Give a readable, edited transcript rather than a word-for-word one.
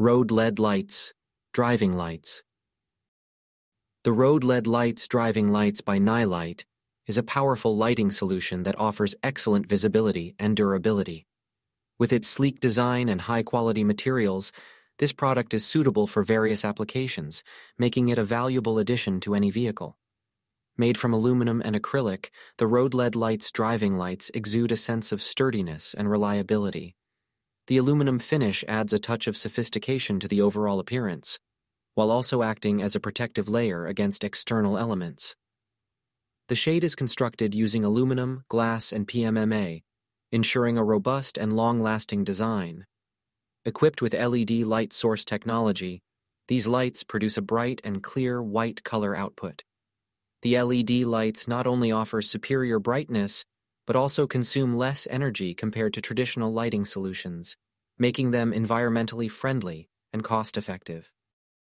Road LED lights, driving lights. The Road LED Lights Driving Lights by Nilight is a powerful lighting solution that offers excellent visibility and durability. With its sleek design and high-quality materials, this product is suitable for various applications, making it a valuable addition to any vehicle. Made from aluminum and acrylic, the Road LED Lights driving lights exude a sense of sturdiness and reliability. The aluminum finish adds a touch of sophistication to the overall appearance, while also acting as a protective layer against external elements. The shade is constructed using aluminum, glass, and PMMA, ensuring a robust and long-lasting design. Equipped with LED light source technology, these lights produce a bright and clear white color output. The LED lights not only offer superior brightness, but also consume less energy compared to traditional lighting solutions, making them environmentally friendly and cost-effective.